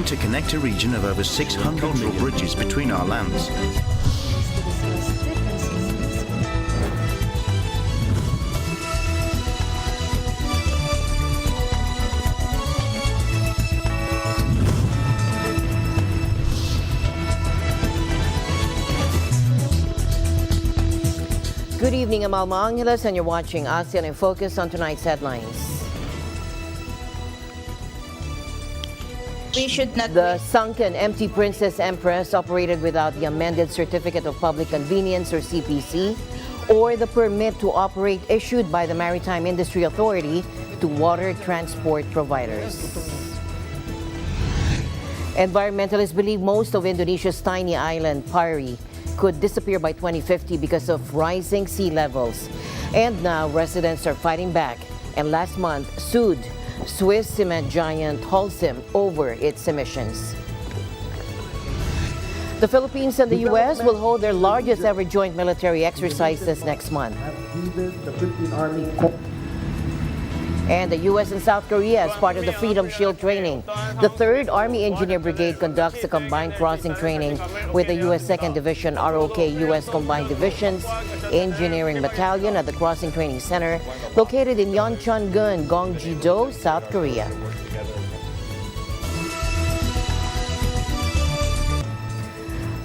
to connect a region of over 600 bridges between our lands. Good evening, I'm Alma Angeles, and you're watching ASEAN in Focus on tonight's headlines. We should not The sunken empty Princess Empress operated without the amended Certificate of Public Convenience or CPC or the permit to operate issued by the Maritime Industry Authority to water transport providers. Environmentalists believe most of Indonesia's tiny island, Pari, could disappear by 2050 because of rising sea levels. And now residents are fighting back and last month sued Swiss cement giant Holcim over its emissions. The Philippines and the U.S. will hold their largest ever joint military exercises next month. And the U.S. and South Korea as part of the Freedom Shield training. The 3rd Army Engineer Brigade conducts a combined crossing training with the U.S. 2nd Division ROK U.S. Combined Divisions Engineering Battalion at the Crossing Training Center located in Yeoncheon-gun, Gyeonggi-do, South Korea.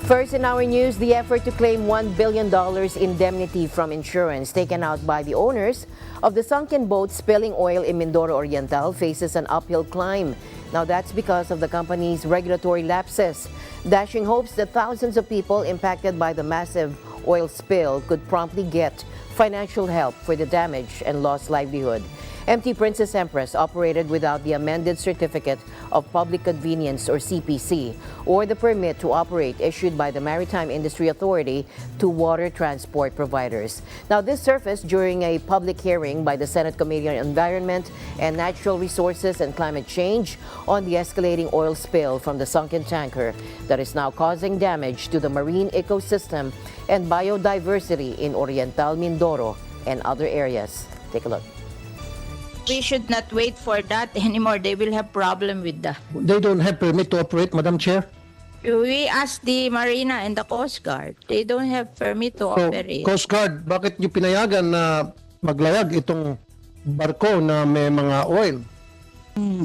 First in our news, the effort to claim $1 billion indemnity from insurance taken out by the owners of the sunken boat spilling oil in Mindoro Oriental faces an uphill climb. Now that's because of the company's regulatory lapses, dashing hopes that thousands of people impacted by the massive oil spill could promptly get financial help for the damage and lost livelihood. MT Princess Empress operated without the amended Certificate of Public Convenience or CPC or the permit to operate issued by the Maritime Industry Authority to water transport providers. Now this surfaced during a public hearing by the Senate Committee on Environment and Natural Resources and Climate Change on the escalating oil spill from the sunken tanker that is now causing damage to the marine ecosystem and biodiversity in Oriental Mindoro and other areas. Take a look. We should not wait for that anymore. They will have problem with that. They don't have permit to operate, Madam Chair. We asked the Marina and the Coast Guard. They don't have permit to So, operate. Coast Guard, bakit nyo pinayagan na maglayag itong barko na may mga oil?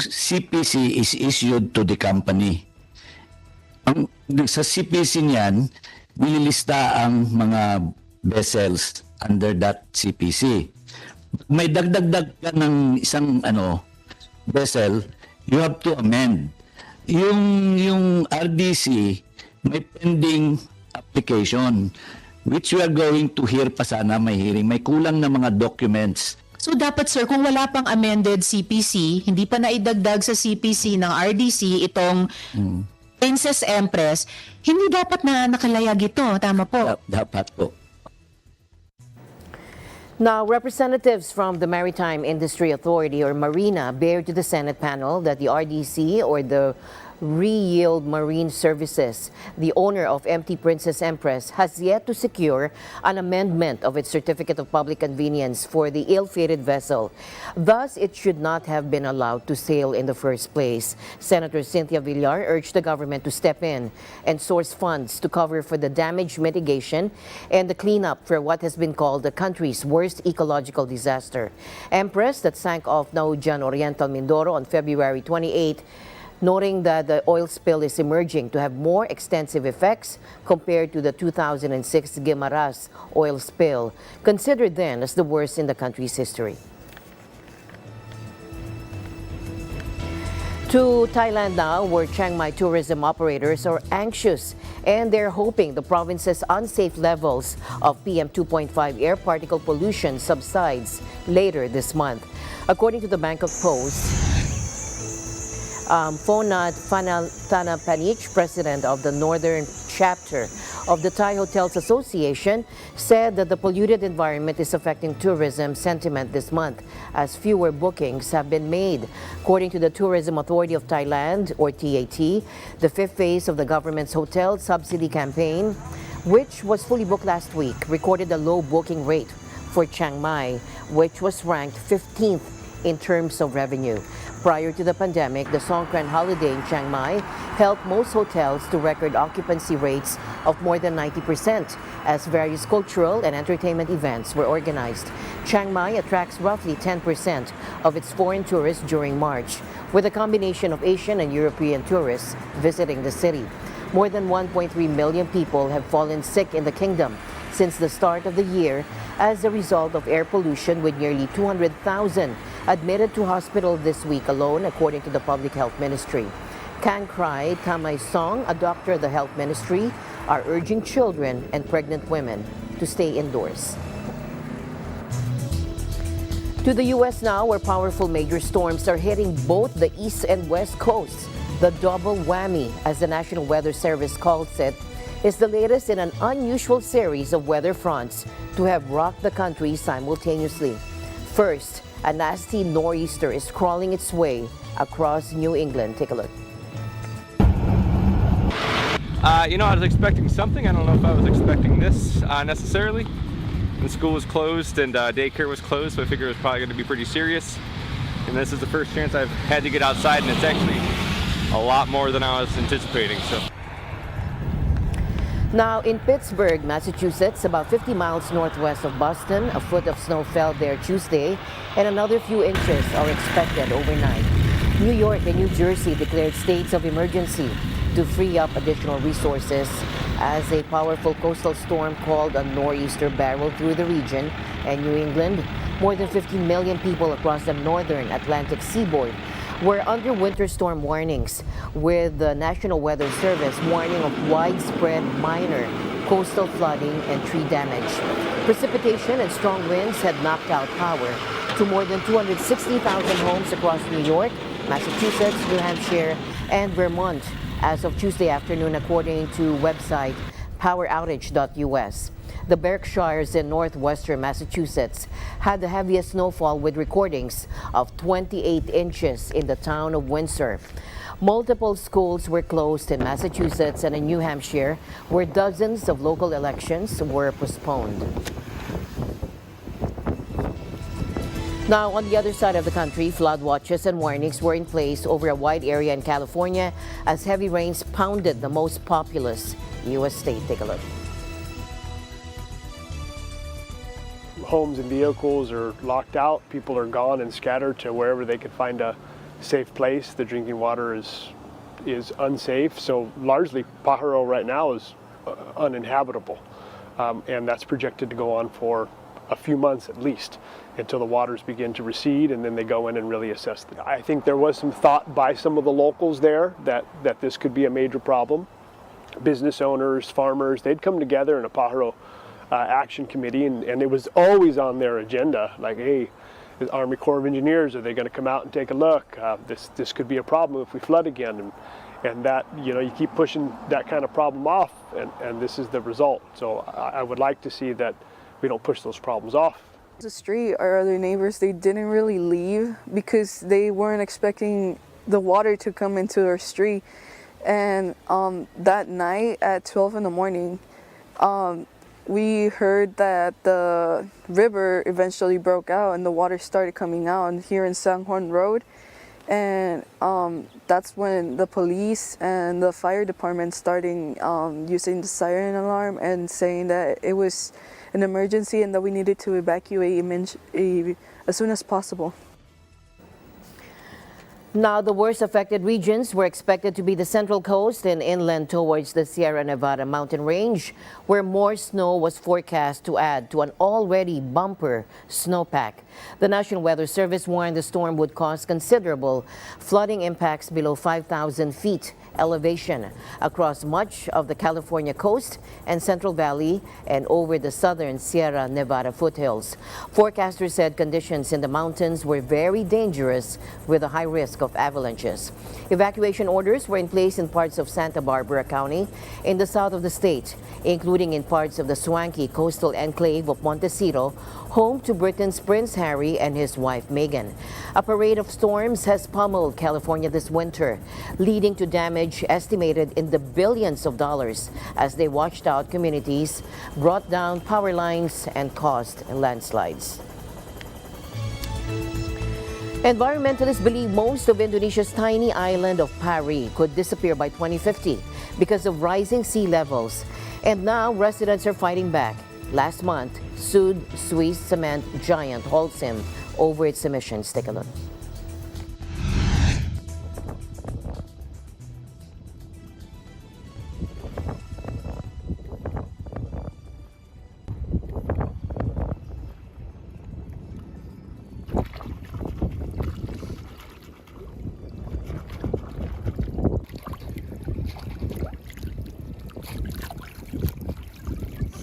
CPC is issued to the company. Sa CPC niyan, nililista ang mga vessels under that CPC. May dagdag ka ng isang vessel, you have to amend. Yung RDC may pending application which we are going to hear pa sana, may hearing. May kulang na mga documents. So dapat sir, kung wala pang amended CPC, hindi pa naidagdag sa CPC ng RDC itong Princess Empress, hindi dapat na nakalayag ito. Tama po? Dapat po. Now, representatives from the Maritime Industry Authority or Marina bared to the Senate panel that the RDC or the Re-Yield Marine Services, the owner of MT Princess Empress, has yet to secure an amendment of its Certificate of Public Convenience for the ill-fated vessel. Thus, it should not have been allowed to sail in the first place. Senator Cynthia Villar urged the government to step in and source funds to cover for the damage mitigation and the cleanup for what has been called the country's worst ecological disaster. Empress, that sank off Naujan Oriental Mindoro on February 28, noting that the oil spill is emerging to have more extensive effects compared to the 2006 Guimaras oil spill, considered then as the worst in the country's history. To Thailand now, where Chiang Mai tourism operators are anxious and they're hoping the province's unsafe levels of PM 2.5 air particle pollution subsides later this month. According to the Bangkok Post, Phonat Thanapanich, president of the northern chapter of the Thai Hotels Association, said that the polluted environment is affecting tourism sentiment this month as fewer bookings have been made. According to the Tourism Authority of Thailand, or TAT, the fifth phase of the government's hotel subsidy campaign, which was fully booked last week, recorded a low booking rate for Chiang Mai, which was ranked 15th in terms of revenue. Prior to the pandemic, the Songkran holiday in Chiang Mai helped most hotels to record occupancy rates of more than 90% as various cultural and entertainment events were organized. Chiang Mai attracts roughly 10% of its foreign tourists during March, with a combination of Asian and European tourists visiting the city. More than 1.3 million people have fallen sick in the kingdom since the start of the year as a result of air pollution, with nearly 200,000 admitted to hospital this week alone, according to the Public Health Ministry. Kang Krai Tamay Song, a doctor of the Health Ministry, are urging children and pregnant women to stay indoors. To the U.S. now, where powerful major storms are hitting both the east and west coasts. The double whammy, as the National Weather Service calls it, is the latest in an unusual series of weather fronts to have rocked the country simultaneously. First, a nasty nor'easter is crawling its way across New England. Take a look. I was expecting something. I don't know if I was expecting this necessarily. The school was closed and daycare was closed, so I figured it was probably going to be pretty serious. And this is the first chance I've had to get outside, and it's actually a lot more than I was anticipating. So. Now in Pittsburgh, Massachusetts, about 50 miles northwest of Boston, a foot of snow fell there Tuesday, and another few inches are expected overnight. New York and New Jersey declared states of emergency to free up additional resources as a powerful coastal storm called a nor'easter barreled through the region. And New England, more than 15 million people across the northern Atlantic seaboard were under winter storm warnings, with the National Weather Service warning of widespread minor coastal flooding and tree damage. Precipitation and strong winds had knocked out power to more than 260,000 homes across New York, Massachusetts, New Hampshire, and Vermont as of Tuesday afternoon, according to website poweroutage.us. The Berkshires in northwestern Massachusetts had the heaviest snowfall, with recordings of 28 inches in the town of Windsor. Multiple schools were closed in Massachusetts and in New Hampshire, where dozens of local elections were postponed. Now, on the other side of the country, flood watches and warnings were in place over a wide area in California as heavy rains pounded the most populous U.S. state. Take a look. Homes and vehicles are locked out. People are gone and scattered to wherever they could find a safe place. The drinking water is unsafe. So largely Pajaro right now is uninhabitable. And that's projected to go on for a few months at least, until the waters begin to recede, and then they go in and really assess it. I think there was some thought by some of the locals there that this could be a major problem. Business owners, farmers, they'd come together in a Pajaro action committee, and it was always on their agenda, like, hey, the Army Corps of Engineers, are they going to come out and take a look? This could be a problem if we flood again, and that, you keep pushing that kind of problem off, and this is the result. So I would like to see that we don't push those problems off. The street, our other neighbors, they didn't really leave because they weren't expecting the water to come into our street. And that night at 12 in the morning, we heard that the river eventually broke out and the water started coming out here in San Juan Road. And that's when the police and the fire department started using the siren alarm and saying that it was an emergency and that we needed to evacuate as soon as possible. Now, the worst affected regions were expected to be the Central Coast and inland towards the Sierra Nevada mountain range, where more snow was forecast to add to an already bumper snowpack. The National Weather Service warned the storm would cause considerable flooding impacts below 5,000 feet elevation across much of the California coast and Central Valley and over the southern Sierra Nevada foothills. Forecasters said conditions in the mountains were very dangerous with a high risk of avalanches. Evacuation orders were in place in parts of Santa Barbara County in the south of the state, including in parts of the swanky coastal enclave of Montecito, home to Britain's Prince Harry and his wife Meghan. A parade of storms has pummeled California this winter, leading to damage estimated in the billions of dollars as they washed out communities, brought down power lines, and caused landslides. Environmentalists believe most of Indonesia's tiny island of Pari could disappear by 2050 because of rising sea levels. And now residents are fighting back. Last month, sued Swiss cement giant Holcim over its emissions. Take a look.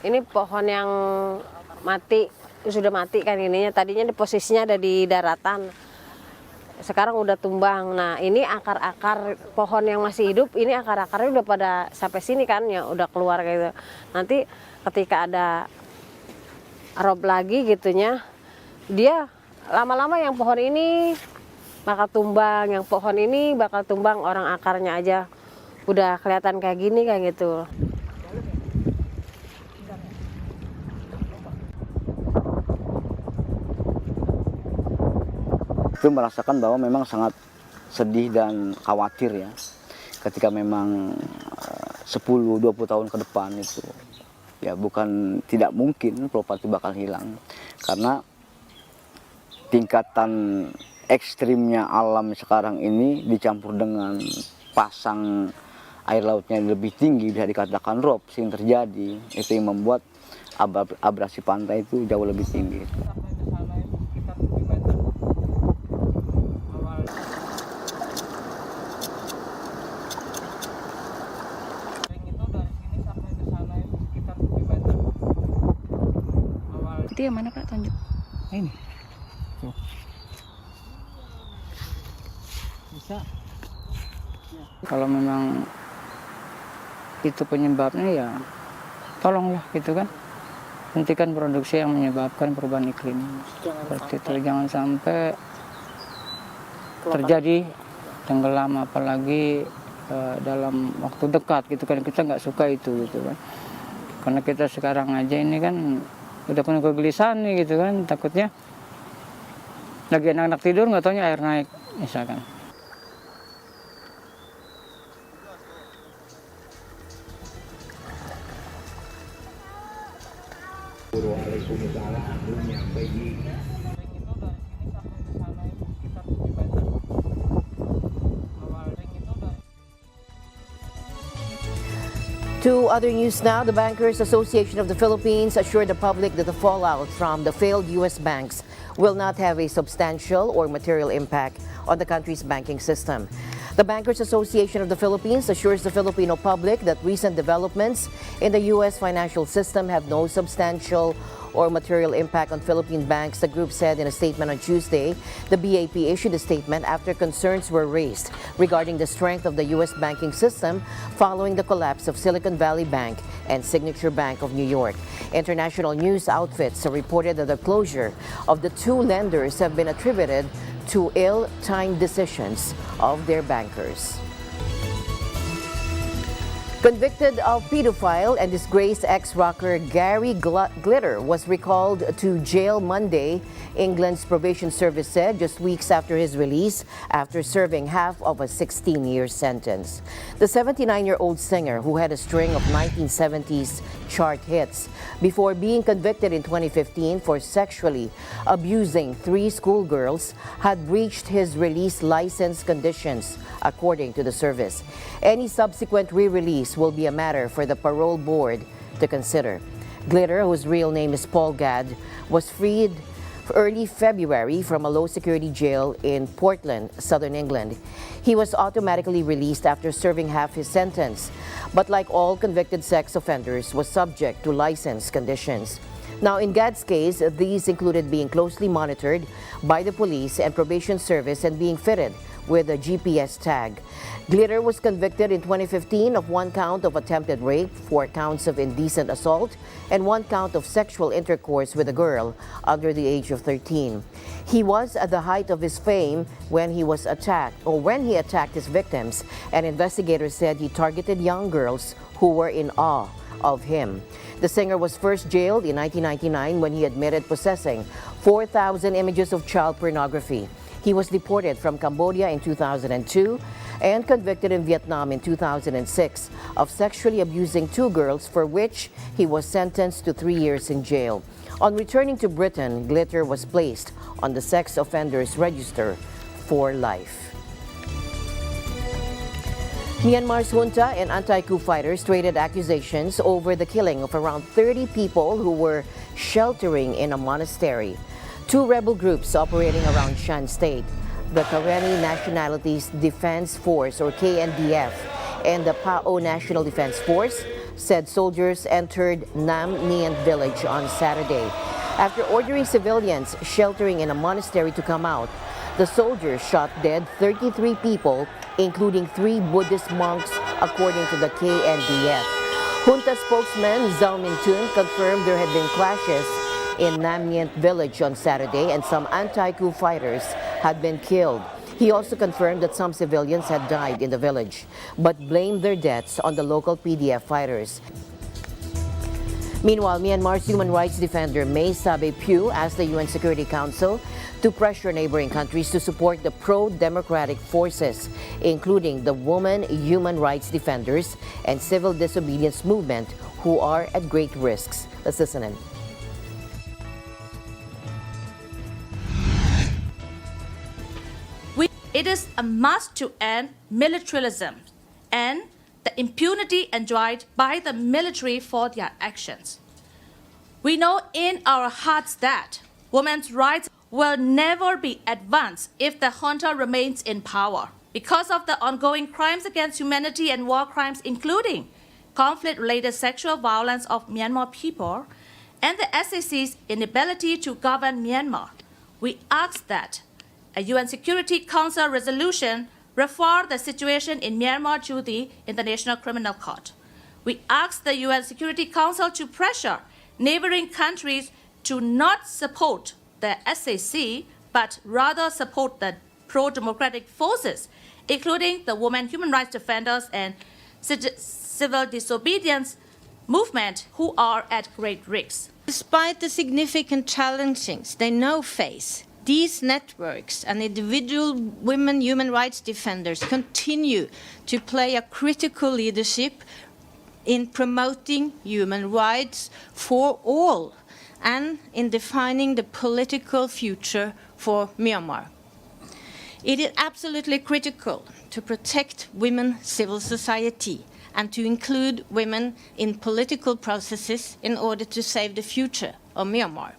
Ini pohon yang mati, sudah mati kan ininya. Tadinya di posisinya ada di daratan. Sekarang udah tumbang. Nah, ini akar-akar pohon yang masih hidup, ini akar-akarnya udah pada sampai sini kan, ya udah keluar gitu. Nanti ketika ada rob lagi gitunya, dia lama-lama yang pohon ini bakal tumbang, yang pohon ini bakal tumbang, orang akarnya aja udah kelihatan kayak gini kayak gitu. Itu merasakan bahwa memang sangat sedih dan khawatir ya ketika memang 10-20 tahun ke depan itu ya bukan tidak mungkin Pulau Pati bakal hilang karena tingkatan ekstrimnya alam sekarang ini dicampur dengan pasang air lautnya lebih tinggi, bisa dikatakan rob sering terjadi, itu yang membuat abrasi pantai itu jauh lebih tinggi. Itu yang mana Pak, tunjuk? Ini. Tuh. Bisa. Kalau memang itu penyebabnya ya tolonglah gitu kan. Hentikan produksi yang menyebabkan perubahan iklim. Seperti itu, jangan sampai terjadi tenggelam apalagi dalam waktu dekat gitu kan. Kita nggak suka itu gitu kan. Karena kita sekarang aja ini kan udah penuh kegelisahan nih gitu kan, takutnya lagi anak-anak tidur nggak taunya air naik misalkan. To other news now, the Bankers Association of the Philippines assured the public that the fallout from the failed U.S. banks will not have a substantial or material impact on the country's banking system. The Bankers Association of the Philippines assures the Filipino public that recent developments in the U.S. financial system have no substantial or material impact on Philippine banks, the group said in a statement on Tuesday. The BAP issued a statement after concerns were raised regarding the strength of the U.S. banking system following the collapse of Silicon Valley Bank and Signature Bank of New York. International news outfits reported that the closure of the two lenders have been attributed to ill-timed decisions of their bankers. Convicted of pedophile and disgraced ex-rocker Gary Glitter was recalled to jail Monday, England's probation service said, just weeks after his release after serving half of a 16-year sentence. The 79-year-old singer, who had a string of 1970s chart hits before being convicted in 2015 for sexually abusing 3 schoolgirls, had breached his release license conditions, according to the service. Any subsequent re-release will be a matter for the parole board to consider. Glitter, whose real name is Paul Gadd, was freed early February from a low-security jail in Portland, southern England. He was automatically released after serving half his sentence, but like all convicted sex offenders, was subject to license conditions. Now, in Gadd's case, these included being closely monitored by the police and probation service and being fitted with a GPS tag. Glitter was convicted in 2015 of 1 count of attempted rape, 4 counts of indecent assault, and 1 count of sexual intercourse with a girl under the age of 13. He was at the height of his fame when he attacked his victims, and investigators said he targeted young girls who were in awe of him. The singer was first jailed in 1999 when he admitted possessing 4,000 images of child pornography. He was deported from Cambodia in 2002 and convicted in Vietnam in 2006 of sexually abusing 2 girls, for which he was sentenced to 3 years in jail. On returning to Britain, Glitter was placed on the sex offenders register for life. Myanmar's junta and anti-coup fighters traded accusations over the killing of around 30 people who were sheltering in a monastery. 2 rebel groups operating around Shan State, the Karenni Nationalities Defense Force, or KNDF, and the Pao National Defense Force, said soldiers entered Nam Nient village on Saturday. After ordering civilians sheltering in a monastery to come out, the soldiers shot dead 33 people, including 3 Buddhist monks, according to the KNDF. Junta spokesman Zhao Mintun confirmed there had been clashes in Nam Nient village on Saturday and some anti-coup fighters had been killed. He also confirmed that some civilians had died in the village, but blamed their deaths on the local PDF fighters. Meanwhile, Myanmar's human rights defender May Sabe-Pyu asked the UN Security Council to pressure neighboring countries to support the pro-democratic forces, including the women human rights defenders and civil disobedience movement, who are at great risks. Let's listen in. It is a must to end militarism and the impunity enjoyed by the military for their actions. We know in our hearts that women's rights will never be advanced if the junta remains in power because of the ongoing crimes against humanity and war crimes, including conflict-related sexual violence of Myanmar people and the SAC's inability to govern Myanmar. We ask that a UN Security Council resolution refer the situation in Myanmar to the International Criminal Court. We ask the UN Security Council to pressure neighboring countries to not support the SAC, but rather support the pro-democratic forces, including the women human rights defenders and civil disobedience movement, who are at great risk. Despite the significant challenges they now face, these networks and individual women human rights defenders continue to play a critical leadership in promoting human rights for all and in defining the political future for Myanmar. It is absolutely critical to protect women's civil society and to include women in political processes in order to save the future of Myanmar.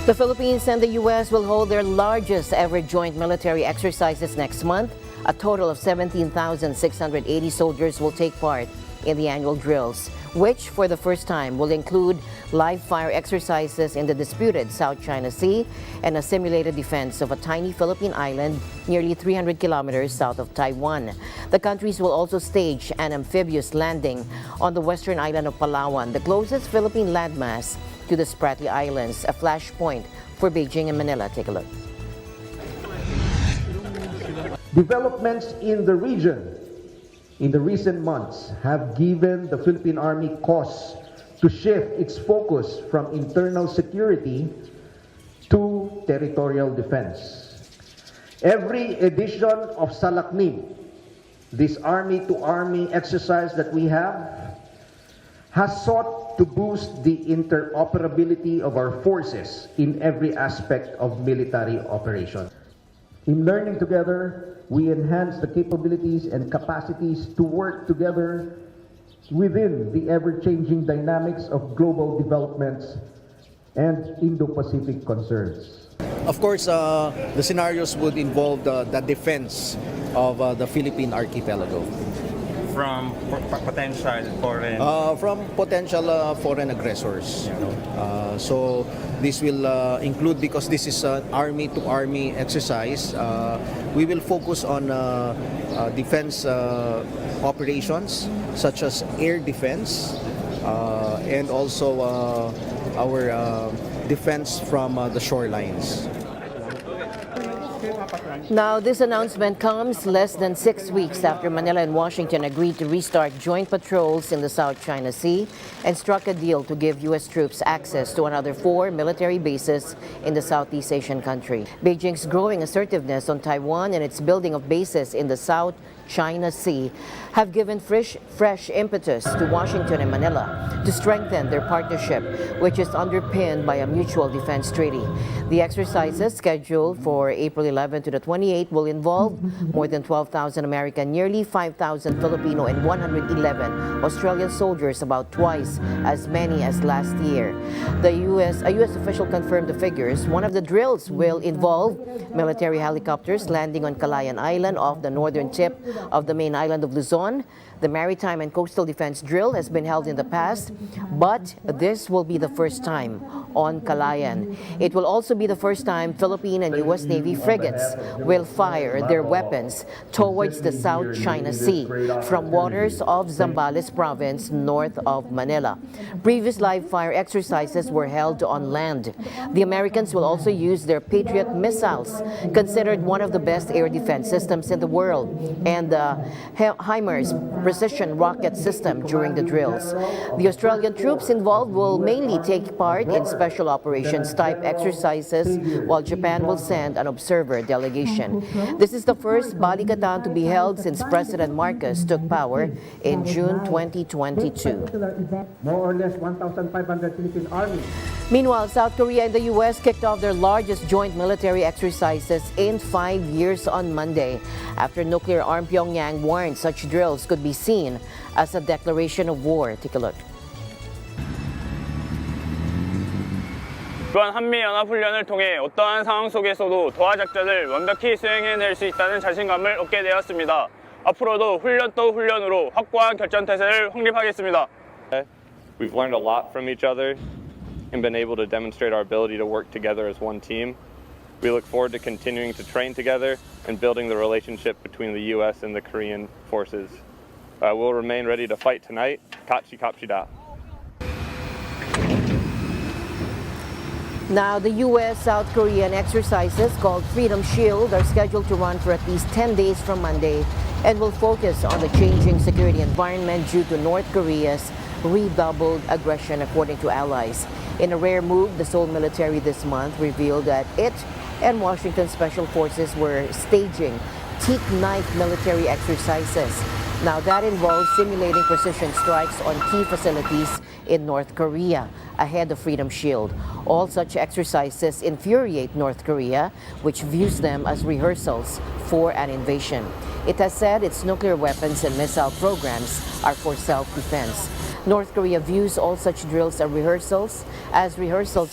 The Philippines and the U.S. will hold their largest ever joint military exercises next month. A total of 17,680 soldiers will take part in the annual drills, which for the first time will include live fire exercises in the disputed South China Sea and a simulated defense of a tiny Philippine island nearly 300 kilometers south of Taiwan. The countries will also stage an amphibious landing on the western island of Palawan, the closest Philippine landmass to the Spratly Islands, a flashpoint for Beijing and Manila. Take a look. Developments in the region in the recent months have given the Philippine Army cause to shift its focus from internal security to territorial defense. Every edition of Salaknib, this army-to-army exercise that we have, has sought to boost the interoperability of our forces in every aspect of military operation. In learning together, we enhance the capabilities and capacities to work together within the ever-changing dynamics of global developments and Indo-Pacific concerns. Of course, the scenarios would involve the defense of the Philippine archipelago. From potential foreign? From potential foreign aggressors. So this will include, because this is an army-to-army exercise, we will focus on defense operations such as air defense and also our defense from the shorelines. Now, this announcement comes less than 6 weeks after Manila and Washington agreed to restart joint patrols in the South China Sea and struck a deal to give U.S. troops access to another 4 military bases in the Southeast Asian country. Beijing's growing assertiveness on Taiwan and its building of bases in the South China Sea have given fresh impetus to Washington and Manila to strengthen their partnership, which is underpinned by a mutual defense treaty. The exercises, scheduled for April 11 to the 28th, will involve more than 12,000 American, nearly 5,000 Filipino, and 111 Australian soldiers, about twice as many as last year. A U.S. official confirmed the figures. One of the drills will involve military helicopters landing on Calayan Island off the northern tip of the main island of Luzon. The Maritime and Coastal Defense Drill has been held in the past, but this will be the first time on Calayan. It will also be the first time Philippine and U.S. Navy frigates will fire their weapons towards the South China Sea from waters of Zambales province north of Manila. Previous live fire exercises were held on land. The Americans will also use their Patriot missiles, considered one of the best air defense systems in the world, and the HIMARS precision rocket system during the drills. The Australian troops involved will mainly take part in special operations type exercises, while Japan will send an observer delegation. This is the first Balikatan to be held since President Marcos took power in June 2022. More or less 1,500 Philippine Army. Meanwhile, South Korea and the U.S. kicked off their largest joint military exercises in 5 years on Monday, after nuclear-armed Pyongyang warned such drills could be seen as a declaration of war. Take a look. 이번 한미연합훈련을 통해 어떠한 상황 속에서도 도하 작전을 완벽히 수행해낼 수 있다는 자신감을 얻게 되었습니다. 앞으로도 훈련 또 훈련으로 확고한 결전태세를 확립하겠습니다. We've learned a lot from each other and been able to demonstrate our ability to work together as one team. We look forward to continuing to train together and building the relationship between the U.S. and the Korean forces. We'll remain ready to fight tonight. Kachi kapshida. Now, the U.S.-South Korean exercises, called Freedom Shield, are scheduled to run for at least 10 days from Monday and will focus on the changing security environment due to North Korea's redoubled aggression, according to allies. In a rare move, the Seoul military this month revealed that it and Washington Special Forces were staging teak-knife military exercises. Now, that involves simulating precision strikes on key facilities in North Korea ahead of Freedom Shield. All such exercises infuriate North Korea, which views them as rehearsals for an invasion. It has said its nuclear weapons and missile programs are for self-defense. North Korea views all such drills as rehearsals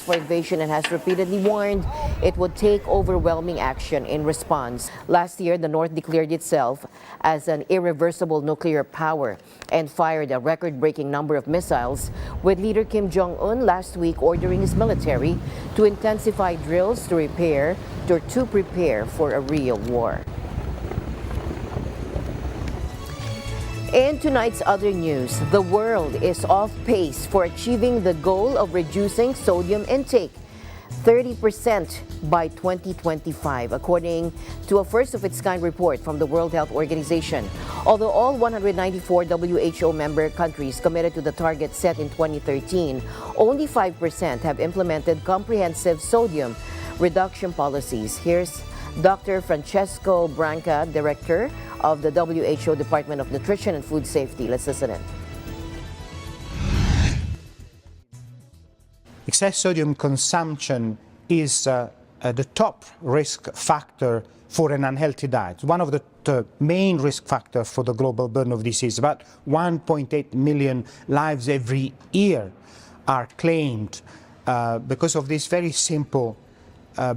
for invasion and has repeatedly warned it would take overwhelming action in response. Last year, the North declared itself as an irreversible nuclear power and fired a record-breaking number of missiles, with leader Kim Jong-un last week ordering his military to intensify drills to prepare for a real war. In tonight's other news, the world is off pace for achieving the goal of reducing sodium intake 30% by 2025, according to a first-of-its-kind report from the World Health Organization. Although all 194 WHO member countries committed to the target set in 2013, only 5% have implemented comprehensive sodium reduction policies. Here's Dr. Francesco Branca, Director of the WHO Department of Nutrition and Food Safety. Let's listen in. Excess sodium consumption is the top risk factor for an unhealthy diet. One of the main risk factors for the global burden of disease. About 1.8 million lives every year are claimed because of this very simple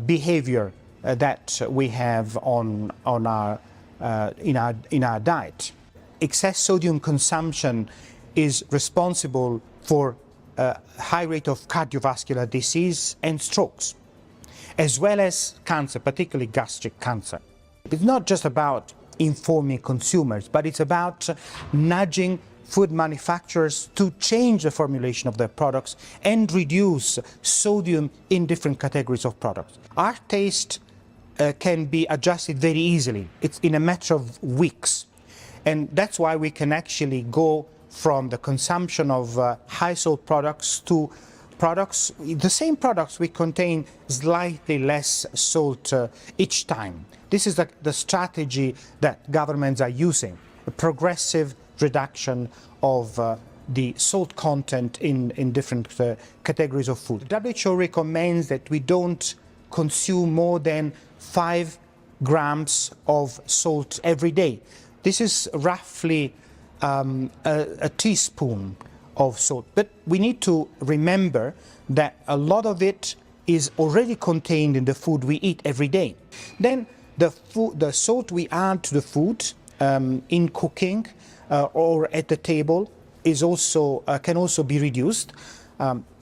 behavior that we have in our diet. Excess sodium consumption is responsible for a high rate of cardiovascular disease and strokes, as well as cancer, particularly gastric cancer. It's not just about informing consumers, but it's about nudging food manufacturers to change the formulation of their products and reduce sodium in different categories of products. Our taste can be adjusted very easily. It's in a matter of weeks. And that's why we can actually go from the consumption of high salt products to products, the same products we contain slightly less salt each time. This is the strategy that governments are using, a progressive reduction of the salt content in different categories of food. The WHO recommends that we don't consume more than 5 grams of salt every day. This is roughly a teaspoon of salt. But we need to remember that a lot of it is already contained in the food we eat every day. Then the salt we add to the food in cooking or at the table is also can also be reduced.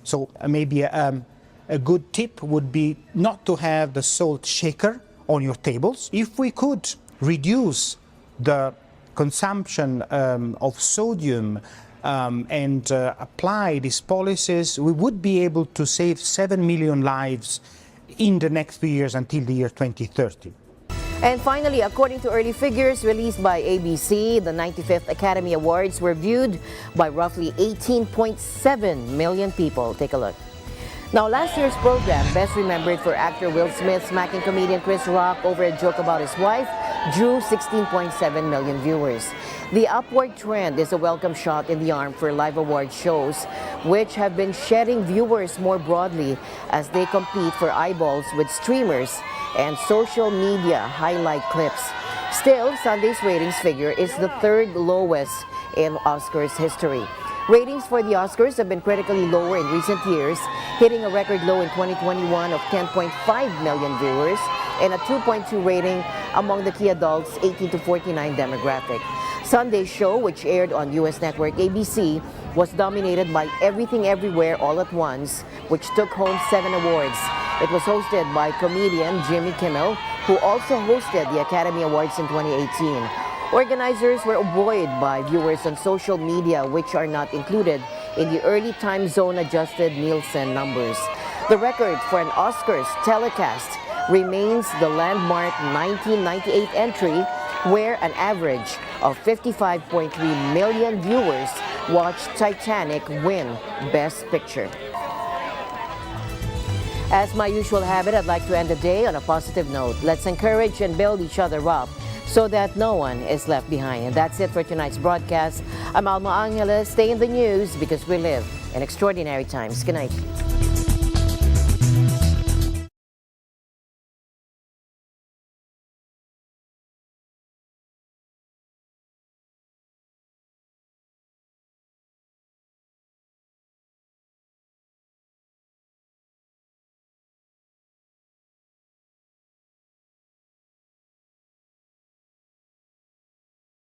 So maybe a good tip would be not to have the salt shaker on your tables. If we could reduce the consumption of sodium and apply these policies, we would be able to save 7 million lives in the next few years until the year 2030. And finally, according to early figures released by ABC, the 95th Academy Awards were viewed by roughly 18.7 million people. Take a look. Now, last year's program, best remembered for actor Will Smith smacking comedian Chris Rock over a joke about his wife, drew 16.7 million viewers. The upward trend is a welcome shot in the arm for live award shows, which have been shedding viewers more broadly as they compete for eyeballs with streamers and social media highlight clips. Still, Sunday's ratings figure is the third lowest in Oscars history. Ratings for the Oscars have been critically lower in recent years, hitting a record low in 2021 of 10.5 million viewers and a 2.2 rating among the key adults 18 to 49 demographic. Sunday's show, which aired on U.S. network ABC, was dominated by Everything Everywhere All at Once, which took home 7 awards. It was hosted by comedian Jimmy Kimmel, who also hosted the Academy Awards in 2018. Organizers were buoyed by viewers on social media, which are not included in the early time zone adjusted Nielsen numbers. The record for an Oscars telecast remains the landmark 1998 entry, where an average of 55.3 million viewers watched Titanic win Best Picture. As my usual habit, I'd like to end the day on a positive note. Let's encourage and build each other up so that no one is left behind. And that's it for tonight's broadcast. I'm Alma Angeles. Stay in the news because we live in extraordinary times. Good night.